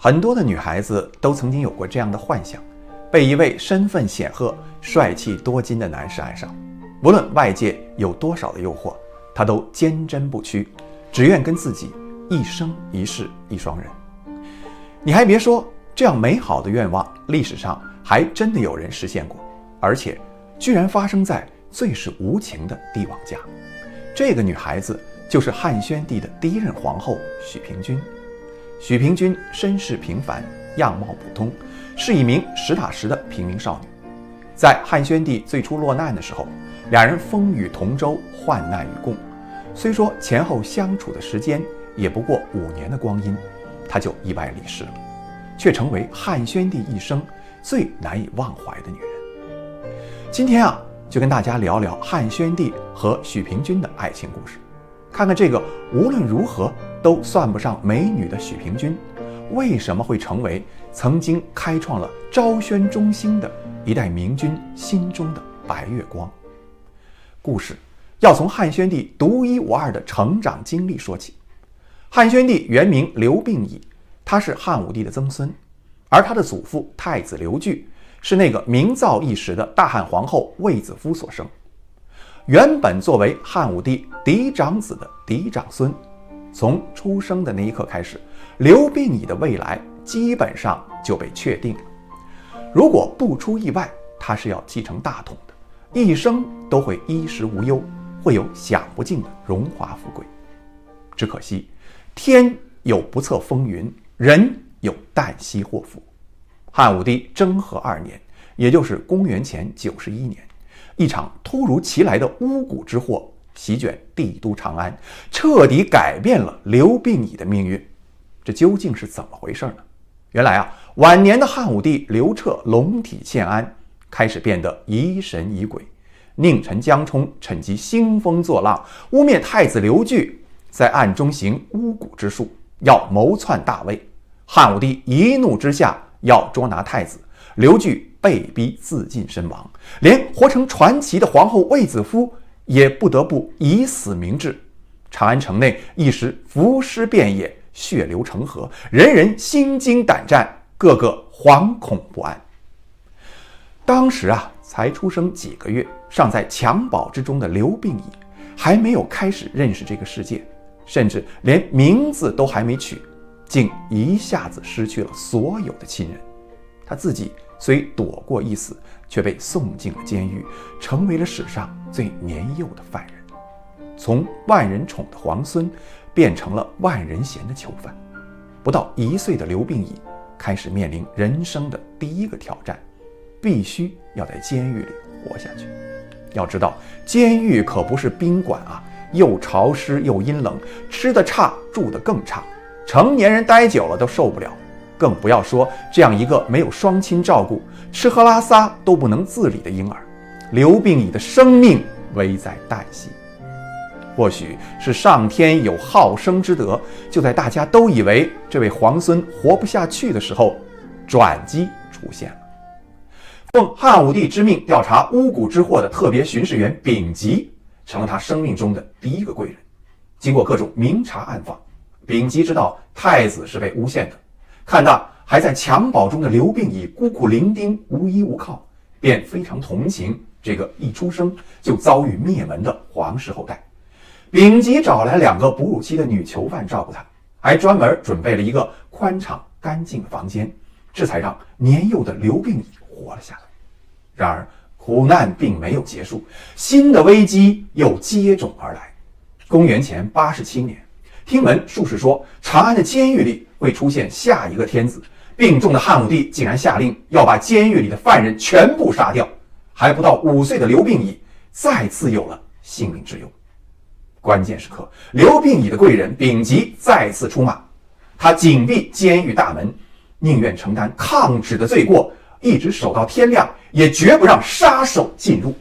很多的女孩子都曾经有过这样的幻想，被一位身份显赫、帅气多金的男士爱上，无论外界有多少的诱惑，她都坚贞不屈，只愿跟自己一生一世一双人。你还别说，这样美好的愿望，历史上还真的有人实现过，而且居然发生在最是无情的帝王家。这个女孩子就是汉宣帝的第一任皇后许平君。许平君身世平凡，样貌普通，是一名实打实的平民少女。在汉宣帝最初落难的时候，两人风雨同舟，患难与共。虽说前后相处的时间也不过5年的光阴，她就意外离世了，却成为汉宣帝一生最难以忘怀的女人。今天就跟大家聊聊汉宣帝和许平君的爱情故事，看看这个无论如何都算不上美女的许平君，为什么会成为曾经开创了昭宣中兴的一代明君心中的白月光。故事要从汉宣帝独一无二的成长经历说起。汉宣帝原名刘病已，他是汉武帝的曾孙，而他的祖父太子刘据是那个名噪一时的大汉皇后卫子夫所生。原本作为汉武帝嫡长子的嫡长孙，从出生的那一刻开始，刘病已的未来基本上就被确定了。如果不出意外，他是要继承大统的，一生都会衣食无忧，会有享不尽的荣华富贵。只可惜天有不测风云，人有旦夕祸福。汉武帝征和2年，也就是公元前91年，一场突如其来的巫蛊之祸席卷帝都长安，彻底改变了刘病已的命运。这究竟是怎么回事呢？原来晚年的汉武帝刘彻龙体欠安，开始变得疑神疑鬼。佞臣江充趁机兴风作浪，污蔑太子刘据在暗中行巫蛊之术，要谋篡大位。汉武帝一怒之下要捉拿太子，刘据被逼自尽身亡，连活成传奇的皇后卫子夫也不得不以死明志。长安城内一时伏尸遍野，血流成河，人人心惊胆战，个个惶恐不安。当时才出生几个月，尚在襁褓之中的刘病已还没有开始认识这个世界，甚至连名字都还没取，竟一下子失去了所有的亲人。他自己虽躲过一死，却被送进了监狱，成为了史上最年幼的犯人，从万人宠的皇孙变成了万人嫌的囚犯。不到1岁的刘病已开始面临人生的第一个挑战，必须要在监狱里活下去。要知道，监狱可不是宾馆又潮湿又阴冷，吃得差，住得更差，成年人待久了都受不了，更不要说这样一个没有双亲照顾，吃喝拉撒都不能自理的婴儿。刘病已的生命危在旦夕。或许是上天有好生之德，就在大家都以为这位皇孙活不下去的时候，转机出现了。奉汉武帝之命调查巫蛊之祸的特别巡视员丙吉，成了他生命中的第一个贵人。经过各种明察暗访，丙吉知道太子是被诬陷的，看到还在襁褓中的刘病已孤苦伶仃，无依无靠，便非常同情这个一出生就遭遇灭门的皇室后代。丙吉找来2个哺乳期的女囚犯照顾他，还专门准备了一个宽敞干净的房间，这才让年幼的刘病已活了下来。然而苦难并没有结束，新的危机又接踵而来。公元前87年，听闻术士说长安的监狱里会出现下一个天子，病重的汉武帝竟然下令要把监狱里的犯人全部杀掉。还不到5岁的刘病已再次有了性命之忧。关键时刻，刘病已的贵人丙吉再次出马，他紧闭监狱大门，宁愿承担抗旨的罪过，一直守到天亮，也绝不让杀手进入。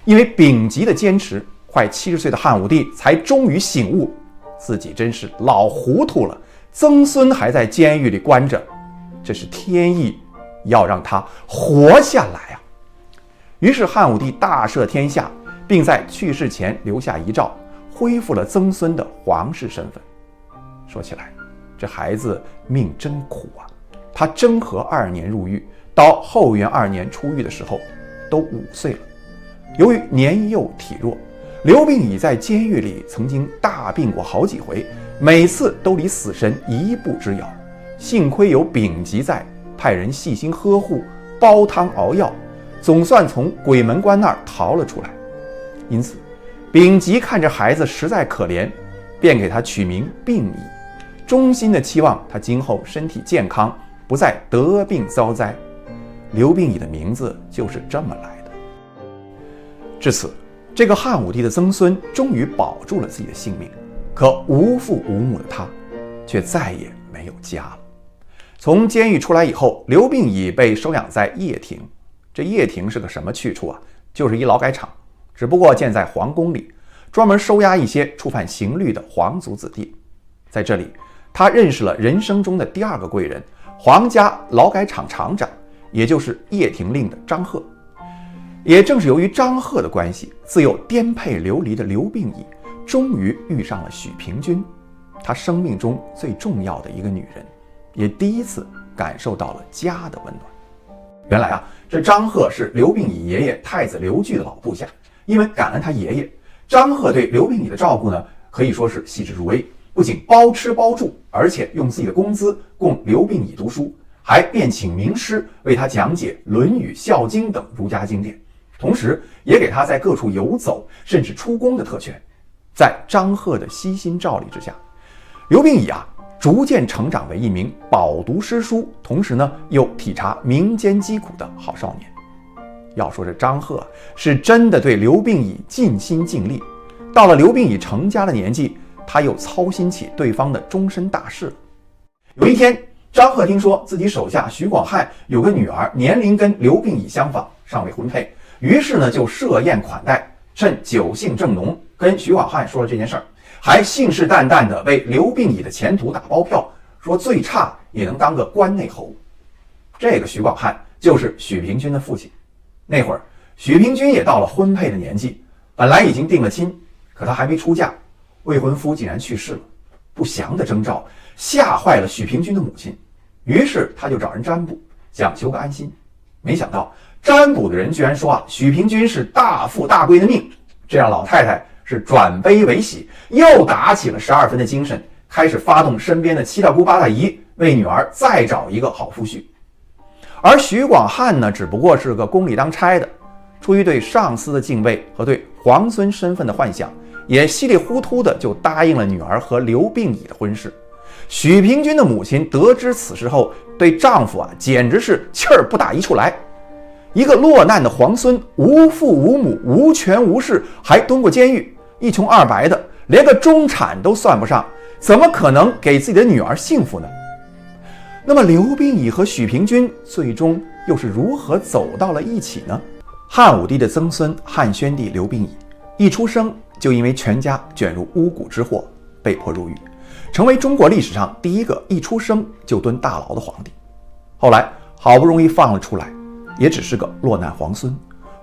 因为丙吉的坚持，快70岁的汉武帝才终于醒悟，自己真是老糊涂了，曾孙还在监狱里关着，这是天意要让他活下来于是汉武帝大赦天下，并在去世前留下遗诏，恢复了曾孙的皇室身份。说起来，这孩子命真苦啊！他征和2年入狱，到后元2年出狱的时候，都5岁了。由于年幼体弱，刘病已在监狱里曾经大病过好几回，每次都离死神一步之遥。幸亏有丙吉在，派人细心呵护，煲汤熬药，总算从鬼门关那儿逃了出来。因此，丙吉看着孩子实在可怜，便给他取名病已，衷心的期望他今后身体健康，不再得病遭灾。刘病已的名字就是这么来的。至此，这个汉武帝的曾孙终于保住了自己的性命，可无父无母的他却再也没有家了。从监狱出来以后，刘病已被收养在掖庭。这掖庭是个什么去处啊？就是一劳改场，只不过建在皇宫里，专门收押一些触犯刑律的皇族子弟。在这里，他认识了人生中的第2个贵人，皇家劳改场场长，也就是掖庭令的张贺。也正是由于张贺的关系，自幼颠沛流离的刘病已终于遇上了许平君，他生命中最重要的一个女人，也第一次感受到了家的温暖。原来啊，这张贺是刘病已爷爷太子刘据的老部下，因为感恩他爷爷，张贺对刘病已的照顾呢，可以说是细致入微，不仅包吃包住，而且用自己的工资供刘病已读书，还便请名师为他讲解《论语》《孝经》等儒家经典，同时也给他在各处游走甚至出宫的特权。在张贺的悉心照理之下，刘病已逐渐成长为一名饱读诗书，同时呢又体察民间疾苦的好少年。要说这张贺是真的对刘病已尽心尽力，到了刘病已成家的年纪，他又操心起对方的终身大事了。有一天，张贺听说自己手下徐广汉有个女儿，年龄跟刘病已相仿，尚未婚配，于是呢就设宴款待，趁酒兴正浓，跟徐广汉说了这件事儿，还信誓旦旦地为刘病已的前途打包票，说最差也能当个关内侯。这个徐广汉就是许平君的父亲。那会儿许平君也到了婚配的年纪，本来已经定了亲，可他还没出嫁，未婚夫竟然去世了。不祥的征兆吓坏了许平君的母亲，于是他就找人占卜，想求个安心。没想到占卜的人居然说许平君是大富大贵的命，这让老太太是转悲为喜，又打起了12分的精神，开始发动身边的7大姑8大姨，为女儿再找一个好夫婿。而许广汉呢，只不过是个宫里当差的，出于对上司的敬畏和对皇孙身份的幻想，也稀里糊涂的就答应了女儿和刘病已的婚事。许平君的母亲得知此事后，对丈夫简直是气儿不打一处来。一个落难的皇孙，无父无母，无权无势，还蹲过监狱，一穷二白的，连个中产都算不上，怎么可能给自己的女儿幸福呢？那么刘病已和许平君最终又是如何走到了一起呢？汉武帝的曾孙汉宣帝刘病已一出生就因为全家卷入巫蛊之祸，被迫入狱，成为中国历史上第一个一出生就蹲大牢的皇帝。后来好不容易放了出来，也只是个落难皇孙，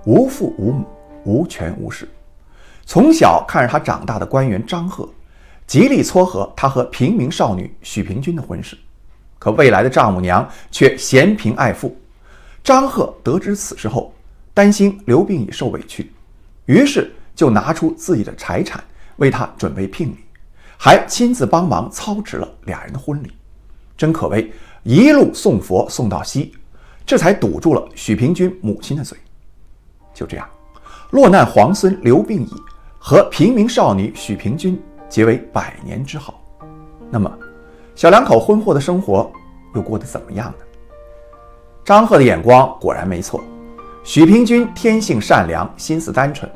无父无母，无权无势。从小看着他长大的官员张贺，极力撮合他和平民少女许平君的婚事，可未来的丈母娘却嫌贫爱富。张贺得知此事后，担心刘病已受委屈，于是就拿出自己的财产为他准备聘礼，还亲自帮忙操持了俩人的婚礼，真可谓一路送佛送到西，这才堵住了许平君母亲的嘴。就这样，落难皇孙刘病已和平民少女许平君结为百年之好。那么小两口婚后的生活又过得怎么样呢？张贺的眼光果然没错，许平君天性善良，心思单纯，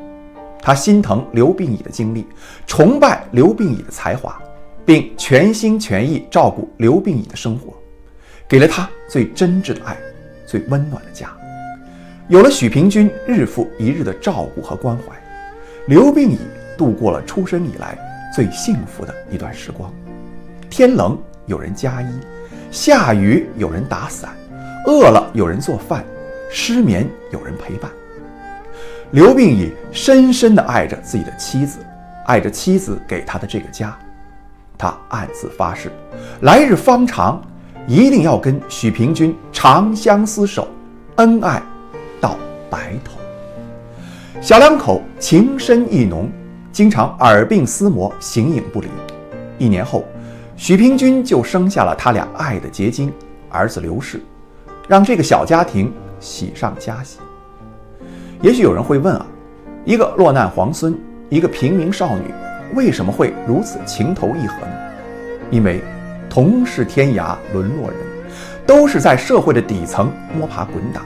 他心疼刘病已的经历，崇拜刘病已的才华，并全心全意照顾刘病已的生活，给了他最真挚的爱，最温暖的家。有了许平君日复一日的照顾和关怀，刘病已度过了出生以来最幸福的一段时光。天冷有人加衣，下雨有人打伞，饿了有人做饭，失眠有人陪伴。刘病已深深地爱着自己的妻子，爱着妻子给他的这个家。他暗自发誓，来日方长，一定要跟许平君长相厮守，恩爱到白头。小两口情深意浓，经常耳鬓厮磨，形影不离。1年后，许平君就生下了他俩爱的结晶儿子刘氏，让这个小家庭喜上加喜。也许有人会问啊，一个落难皇孙，一个平民少女，为什么会如此情投意合呢？因为同是天涯沦落人，都是在社会的底层摸爬滚打，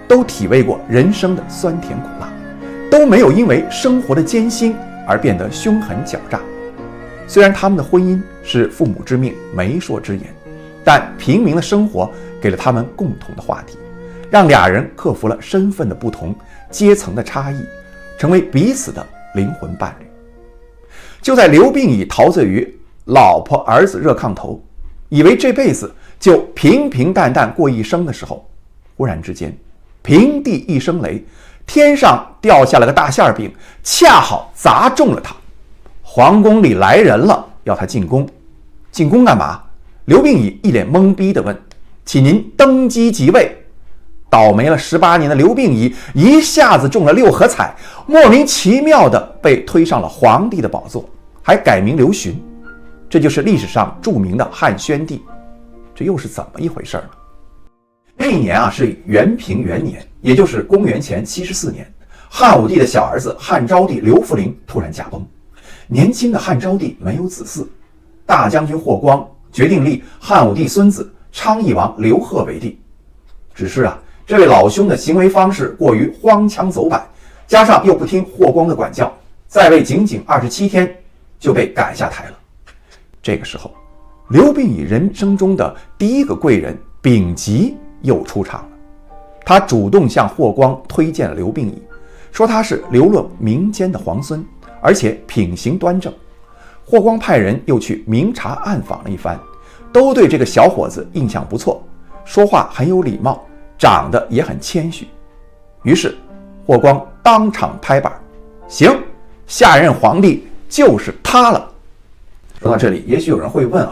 都体味过人生的酸甜苦辣，都没有因为生活的艰辛而变得凶狠狡诈。虽然他们的婚姻是父母之命媒妁之言，但平民的生活给了他们共同的话题，让俩人克服了身份的不同、阶层的差异，成为彼此的灵魂伴侣。就在刘病已陶醉于老婆儿子热炕头，以为这辈子就平平淡淡过一生的时候，忽然之间平地一声雷，天上掉下了个大馅饼，恰好砸中了他。皇宫里来人了，要他进宫。进宫干嘛？刘病已一脸懵逼地问：请您登基即位。倒霉了18年的刘病已一下子中了6合彩，莫名其妙地被推上了皇帝的宝座，还改名刘询。这就是历史上著名的汉宣帝。这又是怎么一回事呢？那一年是元平元年，也就是公元前74年，汉武帝的小儿子汉昭帝刘弗陵突然驾崩。年轻的汉昭帝没有子嗣，大将军霍光决定立汉武帝孙子昌邑王刘贺为帝。只是这位老兄的行为方式过于荒腔走板，加上又不听霍光的管教，在位仅仅27天就被赶下台了。这个时候，刘病已人生中的第一个贵人丙吉又出场了。他主动向霍光推荐了刘病已，说他是流落民间的皇孙，而且品行端正。霍光派人又去明察暗访了一番，都对这个小伙子印象不错，说话很有礼貌，长得也很谦虚。于是霍光当场拍板，行，下任皇帝就是他了。说到这里，也许有人会问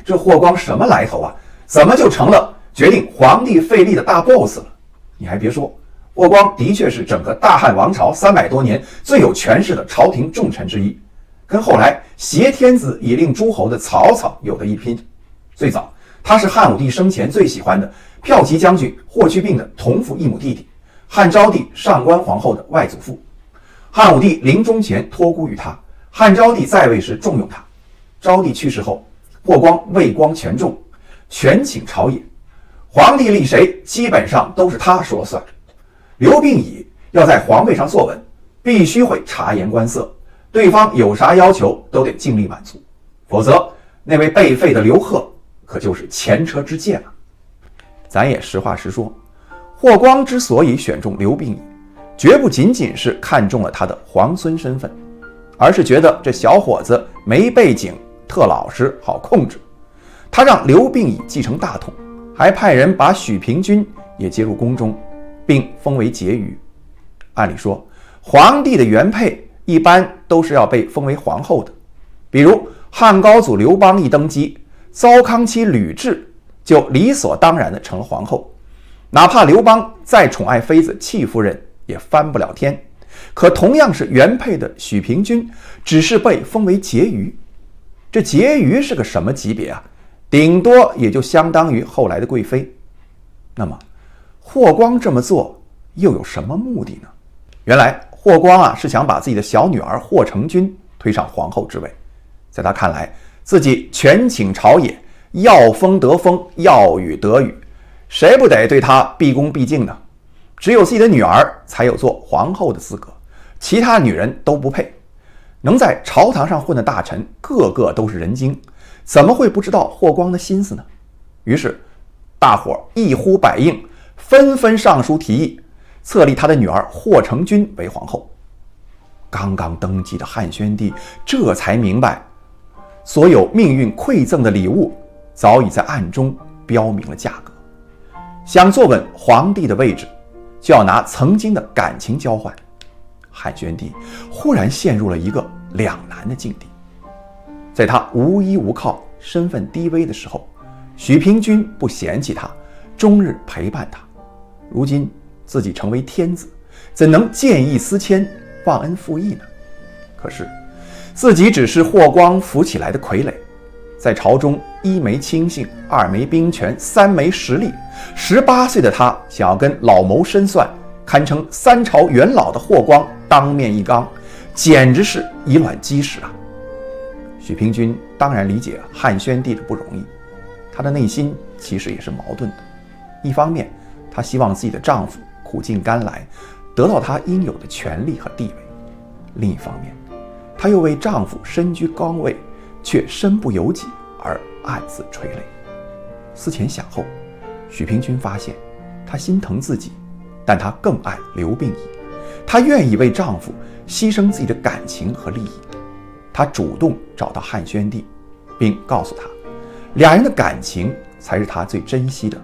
这霍光什么来头啊？怎么就成了决定皇帝废立的大 boss 了？你还别说，霍光的确是整个大汉王朝300多年最有权势的朝廷重臣之一，跟后来挟天子以令诸侯的曹操有的一拼。最早，他是汉武帝生前最喜欢的骠骑将军霍去病的同父异母弟弟，汉昭帝上官皇后的外祖父。汉武帝临终前托孤于他，汉昭帝在位时重用他。昭帝去世后，霍光位光权重，权倾朝野，皇帝立谁基本上都是他说了算。刘病已要在皇位上坐稳，必须会察言观色，对方有啥要求都得尽力满足，否则那位被废的刘贺可就是前车之鉴了。咱也实话实说，霍光之所以选中刘病已，绝不仅仅是看中了他的皇孙身份，而是觉得这小伙子没背景，特老实，好控制。他让刘病已继承大统，还派人把许平君也接入宫中，并封为婕妤。按理说，皇帝的原配一般都是要被封为皇后的，比如汉高祖刘邦一登基，糟糠妻吕雉就理所当然地成了皇后。哪怕刘邦再宠爱妃子戚夫人，也翻不了天。可同样是原配的许平君，只是被封为婕妤。这婕妤是个什么级别啊？顶多也就相当于后来的贵妃。那么霍光这么做又有什么目的呢？原来霍光是想把自己的小女儿霍成君推上皇后之位。在他看来，自己权倾朝野，要风得风，要雨得雨，谁不得对他毕恭毕敬呢？只有自己的女儿才有做皇后的资格，其他女人都不配。能在朝堂上混的大臣个个都是人精，怎么会不知道霍光的心思呢？于是大伙一呼百应，纷纷上书提议册立他的女儿霍成君为皇后。刚刚登基的汉宣帝这才明白，所有命运馈赠的礼物早已在暗中标明了价格。想坐稳皇帝的位置，就要拿曾经的感情交换。汉宣帝忽然陷入了一个两难的境地。在他无依无靠、身份低微的时候，许平君不嫌弃他，终日陪伴他。如今自己成为天子，怎能见异思迁、忘恩负义呢？可是自己只是霍光扶起来的傀儡，在朝中一没亲信，二没兵权，三没实力。18岁的他想要跟老谋深算、堪称3朝元老的霍光当面一刚，简直是以卵击石啊！许平君当然理解汉宣帝的不容易，她的内心其实也是矛盾的。一方面，她希望自己的丈夫苦尽甘来，得到他应有的权利和地位；另一方面，她又为丈夫身居高位却身不由己而暗自垂泪。思前想后，许平君发现，她心疼自己，但她更爱刘病已。她愿意为丈夫牺牲自己的感情和利益。她主动找到汉宣帝，并告诉他，俩人的感情才是她最珍惜的，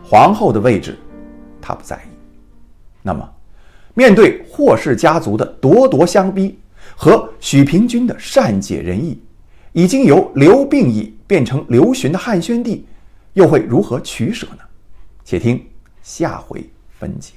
皇后的位置她不在意。那么，面对霍氏家族的咄咄相逼和许平君的善解人意，已经由刘病已变成刘询的汉宣帝又会如何取舍呢？且听下回分解。